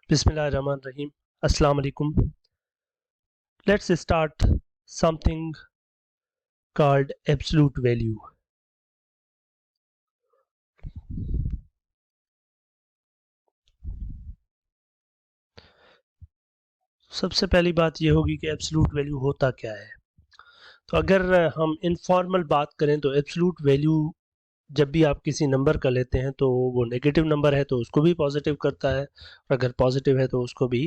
Bismillahirrahmanirrahim. Assalamu alaikum. Let's start something called absolute value. सबसे पहली बात ये होगी कि एब्सोल्यूट वैल्यू होता क्या है। तो अगर हम इनफॉर्मल बात करें तो एब्सोल्यूट वैल्यू जब भी आप किसी नंबर का लेते हैं तो वो नेगेटिव नंबर है तो उसको भी पॉजिटिव करता है, और अगर पॉजिटिव है तो उसको भी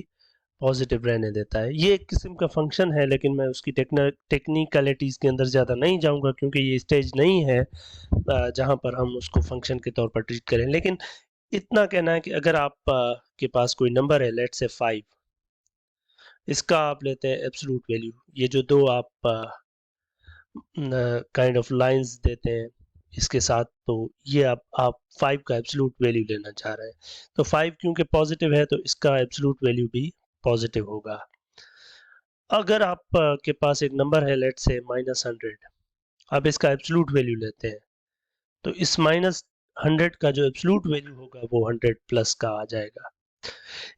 पॉजिटिव रहने देता है। ये एक किस्म का फंक्शन है, लेकिन मैं उसकी टेक्निकलिटीज़ के अंदर ज़्यादा नहीं जाऊंगा क्योंकि ये स्टेज नहीं है जहां पर हम उसको फंक्शन के तौर पर ट्रीट करें। लेकिन इतना कहना है कि अगर आप के पास कोई नंबर है, लेट्स से 5, इसका आप लेते हैं एब्सोल्यूट वैल्यू। ये जो दो आप काइंड ऑफ लाइंस देते हैं इसके साथ, तो ये आप 5 का एब्सोल्यूट वैल्यू लेना चाह रहे हैं। तो 5 क्योंकि पॉजिटिव है तो इसका एब्सोल्यूट वैल्यू भी पॉजिटिव होगा। अगर आप के पास एक नंबर है, लेट्स से -100, आप इसका एब्सोल्यूट वैल्यू लेते हैं तो इस -100 का जो एब्सोल्यूट वैल्यू होगा वो 100 प्लस का आ जाएगा।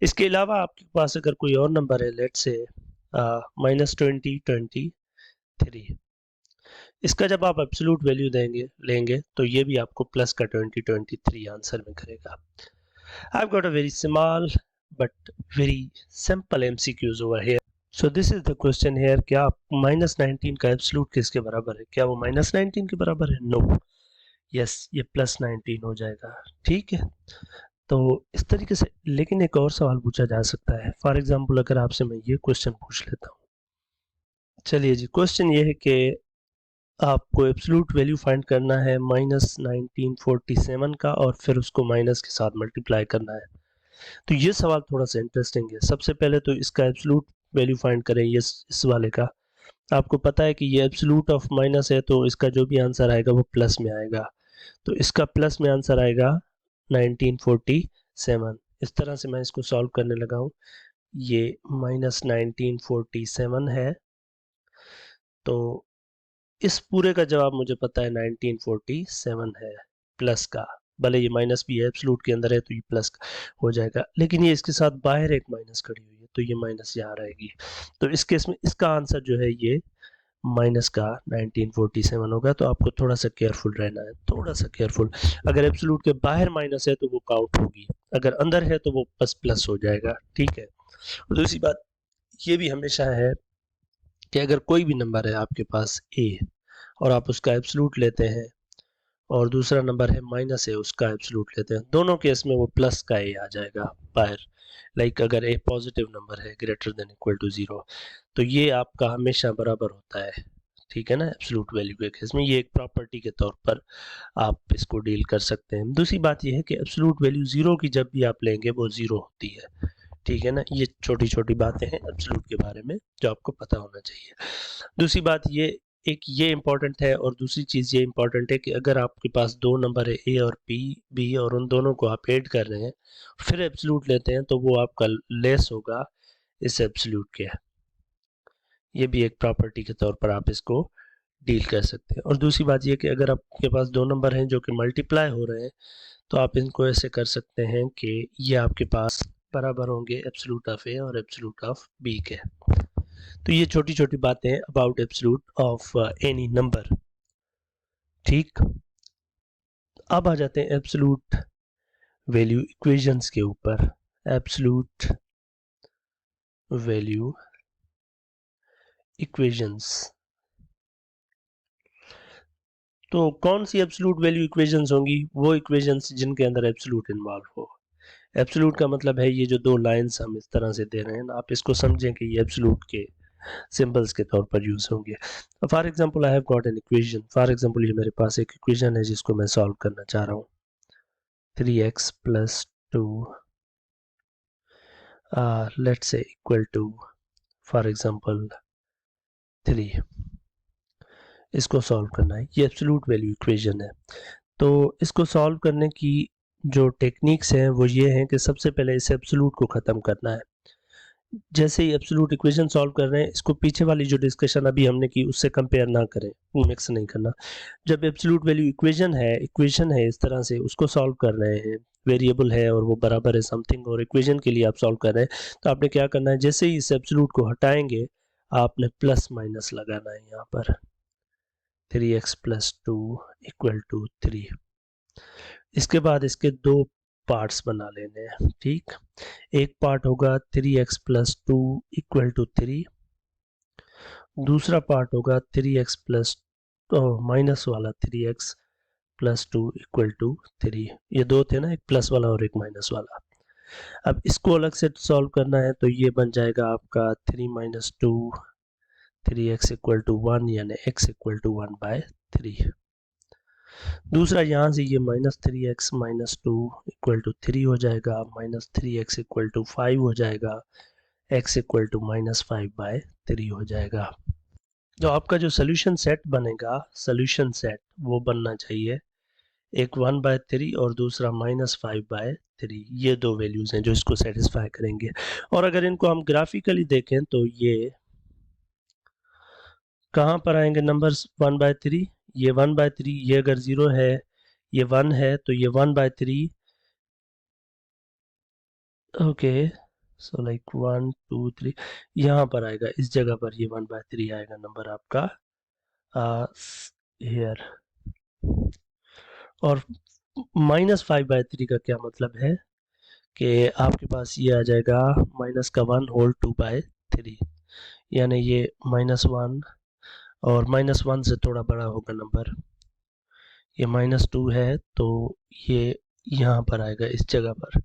इसके अलावा आपके पास अगर कोई और नंबर है, लेट्स से -2023, इसका जब आप एब्सोल्यूट वैल्यू लेंगे तो ये भी आपको प्लस का 2023 आंसर में करेगा। I've got a very small but very simple MCQs over here. So this is the question here, क्या -19 का एब्सोल्यूट किसके बराबर है? क्या वो -19 के बराबर है? नो, यस, ये +19 हो जाएगा। ठीक है, तो इस तरीके से। लेकिन एक और सवाल पूछा जा सकता है। फॉर एग्जाम्पल अगर आपसे मैं ये क्वेश्चन पूछ लेता हूँ, चलिए जी, क्वेश्चन ये है कि आपको एब्सोल्यूट वैल्यू फाइंड करना है -1947 का और फिर उसको माइनस के साथ मल्टीप्लाई करना है। तो ये सवाल थोड़ा सा इंटरेस्टिंग है। सबसे पहले तो इसका एब्सोल्यूट वैल्यू फाइंड करें, ये इस वाले का। आपको पता है कि ये एब्सोल्यूट ऑफ माइनस है तो इसका जो भी आंसर आएगा वो प्लस में आएगा। तो इसका प्लस में आंसर आएगा 1947। इस तरह से मैं इसको सॉल्व करने लगा हूँ। ये -1947 है, तो इस पूरे का जवाब मुझे पता है 1947 है प्लस का। भले ये माइनस भी है, एब्सोल्यूट के अंदर है तो ये प्लस का हो जाएगा, लेकिन ये इसके साथ बाहर एक माइनस खड़ी हुई है तो ये माइनस यहाँ रहेगी। तो इस केस में इसका आंसर जो है ये माइनस का 1947 होगा। तो आपको थोड़ा सा केयरफुल रहना है, थोड़ा सा केयरफुल। अगर एब्सोल्यूट के बाहर माइनस है तो वो काउंट होगी, अगर अंदर है तो वो बस प्लस हो जाएगा। ठीक है, और दूसरी बात ये भी हमेशा है कि अगर कोई भी नंबर है आपके पास a और आप उसका एब्सोल्यूट लेते हैं, और दूसरा नंबर है माइनस है उसका एब्सोल्यूट लेते हैं, दोनों केस में वो प्लस का a आ जाएगा बाहर। लाइक अगर a पॉजिटिव नंबर है ग्रेटर देन इक्वल टू 0, तो ये आपका हमेशा बराबर होता है। ठीक है ना, एब्सोल्यूट वैल्यू के केस में ये एक प्रॉपर्टी के तौर पर आप इसको डील कर सकते हैं। दूसरी बात ये है कि एब्सोल्यूट वैल्यू 0 की जब भी आप लेंगे वो 0 होती है। ठीक है ना, ये छोटी छोटी बातें हैं एब्सोल्यूट के बारे में जो आपको पता होना चाहिए। दूसरी बात ये, एक ये इम्पॉर्टेंट है, और दूसरी चीज़ ये इम्पॉर्टेंट है कि अगर आपके पास दो नंबर है ए और बी और उन दोनों को आप ऐड कर रहे हैं फिर एब्सोल्यूट लेते हैं तो वो आपका लेस होगा इस एब्सोल्यूट के। ये भी एक प्रॉपर्टी के तौर पर आप इसको डील कर सकते हैं। और दूसरी बात ये कि अगर आपके पास दो नंबर हैं जो कि मल्टीप्लाई हो रहे हैं तो आप इनको ऐसे कर सकते हैं कि ये आपके पास बराबर होंगे एब्सोल्यूट ऑफ ए और एब्सोल्यूट ऑफ बी के। तो ये छोटी छोटी बातें about absolute of any number. ठीक, अब आ जाते हैं एब्सोल्यूट वैल्यू इक्वेशंस के ऊपर। एब्सोल्यूट वैल्यू इक्वेशंस, तो कौन सी एब्सोल्यूट वैल्यू इक्वेशंस होंगी? वो इक्वेशंस जिनके अंदर एब्सोल्यूट इन्वॉल्व हो। एब्सोल्यूट का मतलब है ये जो दो लाइंस हम इस तरह से दे रहे हैं, आप इसको समझें कि ये एब्सोल्यूट के सिंबल्स के तौर पर यूज होंगे। For example I have got an equation. For example ये मेरे पास एक इक्वेशन है जिसको मैं सॉल्व करना चाह रहा हूँ। 3x + 2 let's say equal to for example 3। इसको सॉल्व करना है, ये एब्सोल्यूट वैल्यू इक्वेशन है। तो इसको सॉल्व करने की जो टेक्निक्स हैं वो ये हैं कि सबसे पहले इस एब्सोल्यूट को ख़त्म करना है। जैसे ही एब्सोल्यूट इक्वेशन सॉल्व कर रहे हैं, इसको पीछे वाली जो डिस्कशन अभी हमने की उससे कंपेयर ना करें, मिक्स नहीं करना। जब एब्सोल्यूट वैल्यू इक्वेशन है इस तरह से उसको सॉल्व कर रहे हैं, वेरिएबल है और वो बराबर है समथिंग और इक्वेशन के लिए आप सॉल्व कर रहे हैं, तो आपने क्या करना है, जैसे ही इस एब्सोल्यूट को हटाएंगे आपने प्लस माइनस लगाना है यहाँ पर, 3x + 2 = 3। इसके बाद इसके दो पार्ट्स बना लेने हैं, ठीक। एक पार्ट होगा 3x + 2 = 3, दूसरा पार्ट होगा 3x प्लस माइनस वाला 3x + 2 = 3। ये दो थे ना, एक प्लस वाला और एक माइनस वाला। अब इसको अलग से सॉल्व करना है तो ये बन जाएगा आपका 3 - 2 3x = 1, यानी x = 1/3। दूसरा यहाँ से ये -3x - 2 = 3 हो जाएगा, -3x = 5 हो जाएगा, x = -5/3 हो जाएगा। तो आपका जो सोल्यूशन सेट बनेगा, सोल्यूशन सेट वो बनना चाहिए एक 1/3 और दूसरा -5/3। ये दो वैल्यूज हैं जो इसको सेटिस्फाई करेंगे। और अगर इनको हम ग्राफिकली देखें तो ये कहाँ पर आएंगे नंबर्स 1/3, ये 1/3, ये अगर 0 है, ये 1 है तो ये 1/3। ओके, सो लाइक 1 2 3 यहाँ पर आएगा, इस जगह पर ये 1/3 आएगा नंबर आपका हियर। और -5/3 का क्या मतलब है कि आपके पास ये आ जाएगा माइनस का 1 होल 2/3, यानी ये -1 और -1 से थोड़ा बड़ा होगा नंबर, ये -2 है तो ये यहाँ पर आएगा, इस जगह पर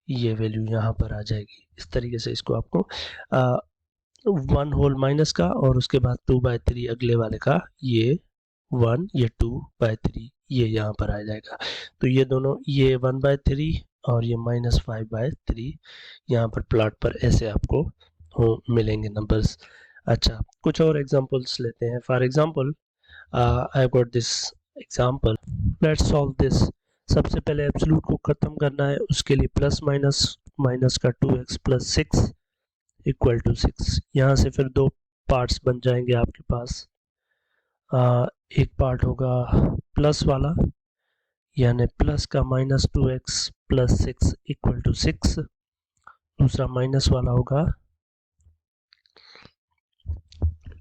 ये वैल्यू यहाँ पर आ जाएगी। इस तरीके से इसको आपको 1 होल माइनस का और उसके बाद 2/3 अगले वाले का, ये 1 ये 2/3 ये यहाँ पर आ जाएगा। तो ये दोनों, ये 1/3 और ये -5/3 यहाँ पर प्लॉट पर ऐसे आपको मिलेंगे नंबर्स। अच्छा, कुछ और एग्जांपल्स लेते हैं। For example I got this example, let's solve this. सबसे पहले एब्सोल्यूट को खत्म करना है, उसके लिए प्लस माइनस, माइनस का 2x + 6 = 6। यहाँ से फिर दो पार्ट्स बन जाएंगे आपके पास। एक पार्ट होगा प्लस वाला, यानी प्लस का -2x + 6 = 6। दूसरा माइनस वाला होगा,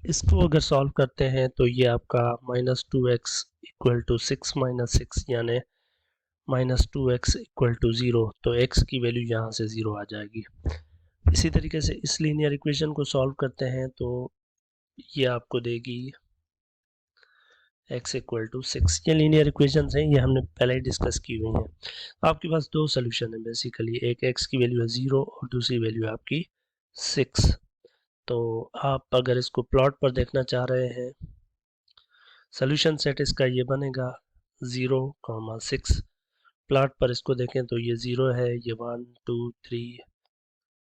इसको अगर सॉल्व करते हैं तो ये आपका -2x = 6 - 6, यानी -2x = 0। तो x की वैल्यू यहाँ से 0 आ जाएगी। इसी तरीके से इस लीनियर इक्वेशन को सॉल्व करते हैं तो ये आपको देगी x = 6। ये लीनियर इक्वेशंस हैं, ये हमने पहले ही डिस्कस की हुई हैं। आपके पास दो सोल्यूशन है बेसिकली, एक x की वैल्यू है 0 और दूसरी वैल्यू है आपकी 6। तो आप अगर इसको प्लॉट पर देखना चाह रहे हैं, सोल्यूशन सेट इसका ये बनेगा 0, 6। प्लॉट पर इसको देखें तो ये 0 है, ये 1 2 3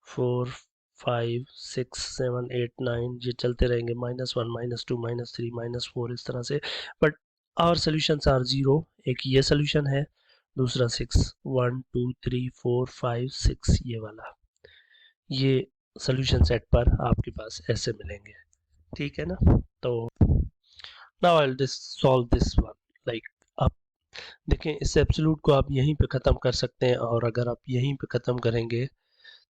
4 5 6 7 8 9 ये चलते रहेंगे, -1 -2 -3 -4 इस तरह से। But our solutions are 0। एक ये सॉल्यूशन है, दूसरा 6 1 2 3 4 5 6 ये वाला। ये सॉल्यूशन सेट पर आपके पास ऐसे मिलेंगे, ठीक है ना। तो now I will solve this one. Like आप देखें, इस एब्सोल्यूट को आप यहीं पे ख़त्म कर सकते हैं, और अगर आप यहीं पे ख़त्म करेंगे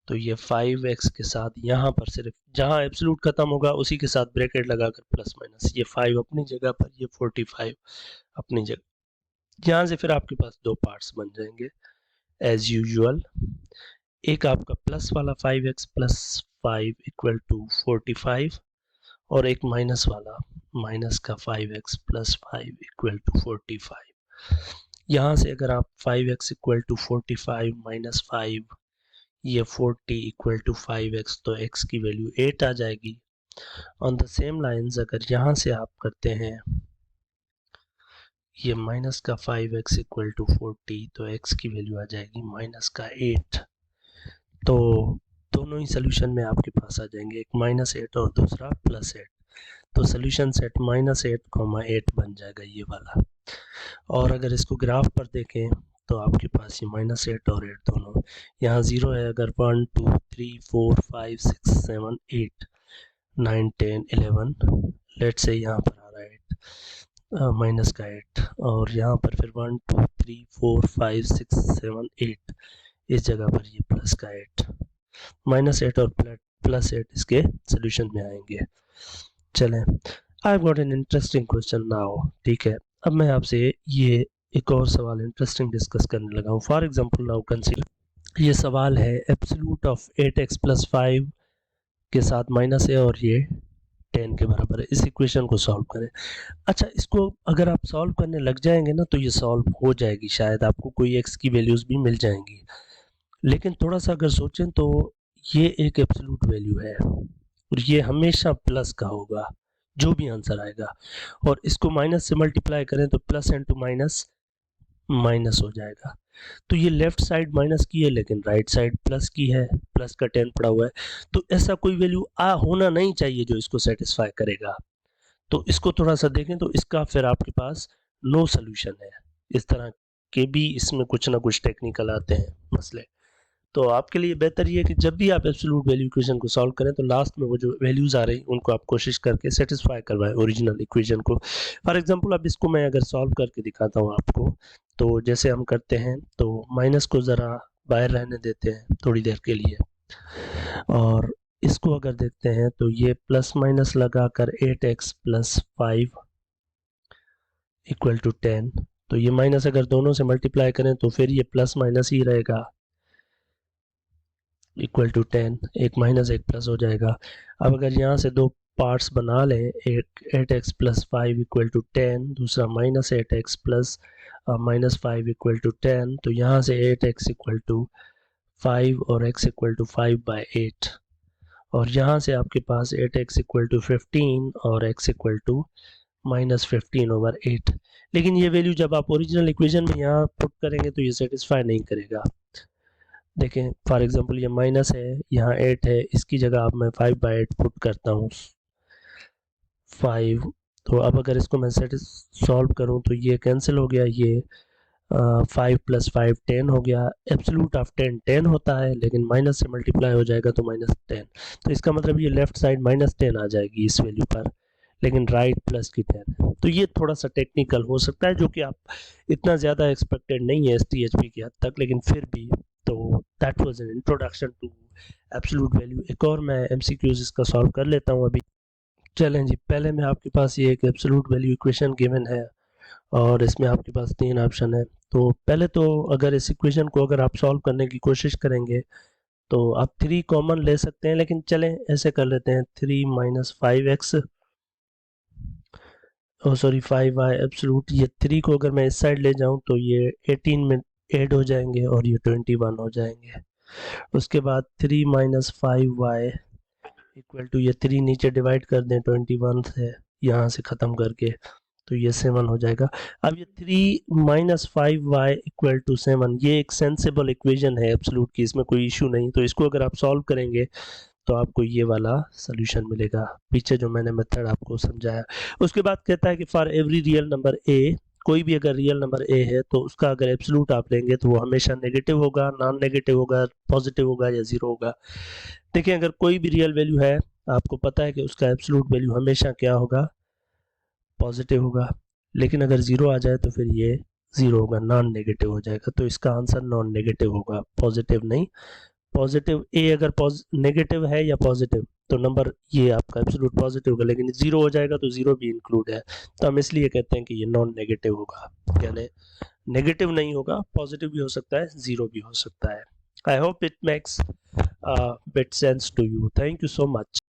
तो ये 5x के साथ यहाँ पर सिर्फ जहाँ एब्सोल्यूट खत्म होगा उसी के साथ ब्रैकेट लगाकर प्लस माइनस, ये 5 अपनी जगह पर, ये 45 अपनी जगह। यहाँ से फिर आपके पास दो पार्ट्स बन जाएंगे एज यूजुअल। एक आपका प्लस वाला 5x + 5 = 45 और एक माइनस वाला माइनस का 5x + 5 = 45। यहाँ से अगर आप 5x = 45 - 5 ये 40 = 5x, तो x की वैल्यू 8 आ जाएगी। ऑन द सेम लाइंस अगर यहाँ से आप करते हैं ये माइनस का 5x = 40, तो x की वैल्यू आ जाएगी -8। तो दोनों ही सोल्यूशन में आपके पास आ जाएंगे, एक -8 और दूसरा +8। तो सोल्यूशन सेट -8, 8 बन जाएगा ये वाला। और अगर इसको ग्राफ पर देखें तो आपके पास ये -8 और 8 दोनों, यहाँ 0 है अगर 1 2 3 4 5 6 7 8 9 10 11, लेट से यहाँ पर आ रहा है 8 माइनस का 8, और यहाँ पर फिर 1 2 3 4 5 6 7 8, इस जगह पर ये प्लस का 8, -8 और +8 इसके सोल्यूशन में आएंगे। चलें, I got an interesting question now. ठीक है, अब मैं आपसे ये एक और सवाल इंटरेस्टिंग डिस्कस करने लगा हूँ। फॉर एग्जांपल नाउ कंसीडर, ये सवाल है एब्सोल्यूट ऑफ 8x + 5 के साथ -a और ये 10 के बराबर है, इस इक्वेशन को सॉल्व करें। अच्छा, इसको अगर आप सॉल्व करने लग जाएंगे ना तो ये सॉल्व हो जाएगी, शायद आपको कोई x की वैल्यूज़ भी मिल जाएंगी, लेकिन थोड़ा सा अगर सोचें तो ये एक एब्सोल्यूट वैल्यू है और ये हमेशा प्लस का होगा जो भी आंसर आएगा, और इसको माइनस से मल्टीप्लाई करें तो प्लस इंटू माइनस माइनस हो जाएगा। तो ये लेफ्ट साइड माइनस की है लेकिन राइट साइड प्लस की है, प्लस का 10 पड़ा हुआ है, तो ऐसा कोई वैल्यू होना नहीं चाहिए जो इसको सेटिस्फाई करेगा। तो इसको थोड़ा सा देखें तो इसका फिर आपके पास नो सोल्यूशन है। इस तरह के भी इसमें कुछ ना कुछ टेक्निकल आते हैं मसले। तो आपके लिए बेहतर ये है कि जब भी आप एब्सोल्यूट वैल्यू इक्वेशन को सॉल्व करें तो लास्ट में वो जो वैल्यूज़ आ रही उनको आप कोशिश करके सेटिस्फाई करवाएं ओरिजिनल इक्वेशन को। फॉर एग्जांपल अब इसको मैं अगर सॉल्व करके दिखाता हूँ आपको, तो जैसे हम करते हैं तो माइनस को ज़रा बाहर रहने देते हैं थोड़ी देर के लिए, और इसको अगर देखते हैं तो ये प्लस माइनस लगा कर 8x + 5 = 10, तो ये माइनस अगर दोनों से मल्टीप्लाई करें तो फिर ये प्लस माइनस ही रहेगा, = 10, एक माइनस एक प्लस हो जाएगा। अब अगर यहाँ से दो पार्ट्स बना लें, एक 8x + 5 = 10, दूसरा -8x + -5 = 10, तो यहाँ से 8x = 5 और x = 5/8, और यहाँ से आपके पास 8x = 15 और x = -15/8। लेकिन ये वैल्यू जब आप ओरिजिनल इक्वेशन में यहाँ पुट करेंगे तो ये सेटिस्फाई नहीं करेगा। देखें फॉर एग्जांपल ये माइनस है, यहाँ 8 है, इसकी जगह अब मैं 5/8 पुट करता हूँ 5, तो अब अगर इसको मैं सॉल्व करूँ तो ये कैंसिल हो गया, ये 5 + 5 10 हो गया। एब्सोल्यूट ऑफ 10 10 होता है, लेकिन माइनस से मल्टीप्लाई हो जाएगा तो -10, तो इसका मतलब ये लेफ्ट साइड -10 आ जाएगी इस वैल्यू पर, लेकिन राइट प्लस की 10 है। तो ये थोड़ा सा टेक्निकल हो सकता है जो कि आप इतना ज़्यादा एक्सपेक्टेड नहीं है STHP की हद तक, लेकिन फिर भी। तो that was an introduction to absolute value. एक और मैं MCQs इसका सॉल्व कर लेता हूँ अभी। चलें जी, पहले में आपके पास ये एक एब्सोल्यूट वैल्यू इक्वेशन गिवन है और इसमें आपके पास 3 ऑप्शन है। तो पहले तो अगर इस इक्वेशन को अगर आप सॉल्व करने की कोशिश करेंगे तो आप 3 कॉमन ले सकते हैं, लेकिन चलें ऐसे कर लेते हैं 3 - 5x, सॉरी 5y एब्सोल्यूट, ये 3 को अगर मैं इस साइड ले जाऊं तो ये 18 में ऐड हो जाएंगे और ये 21 हो जाएंगे। उसके बाद 3 - 5y = ये 3 नीचे डिवाइड कर दें 21 से, यहाँ से ख़त्म करके, तो ये 7 हो जाएगा। अब ये 3 - 5y = 7, ये एक सेंसिबल इक्वेशन है एब्सोल्यूट की, इसमें कोई इशू नहीं। तो इसको अगर आप सॉल्व करेंगे तो आपको ये वाला सोल्यूशन मिलेगा, पीछे जो मैंने मेथड आपको समझाया। उसके बाद कहता है कि for every real number a, कोई भी अगर रियल नंबर a है तो उसका अगर एब्सोल्यूट आप लेंगे तो वो हमेशा नेगेटिव होगा, नॉन नेगेटिव होगा, पॉजिटिव होगा या ज़ीरो होगा। देखिए अगर कोई भी रियल वैल्यू है, आपको पता है कि उसका एब्सोल्यूट वैल्यू हमेशा क्या होगा, पॉजिटिव होगा, लेकिन अगर ज़ीरो आ जाए तो फिर ये ज़ीरो होगा, नॉन नेगेटिव हो जाएगा। तो इसका आंसर नॉन नेगेटिव होगा, पॉजिटिव नहीं। पॉजिटिव ए अगर नेगेटिव है या पॉजिटिव तो नंबर ये आपका एब्सोल्यूट पॉजिटिव होगा, लेकिन ज़ीरो हो जाएगा तो ज़ीरो भी इंक्लूड है, तो हम इसलिए कहते हैं कि ये नॉन नेगेटिव होगा, यानी नेगेटिव नहीं होगा, पॉजिटिव भी हो सकता है, ज़ीरो भी हो सकता है। I hope it makes bit sense to you. Thank you so much.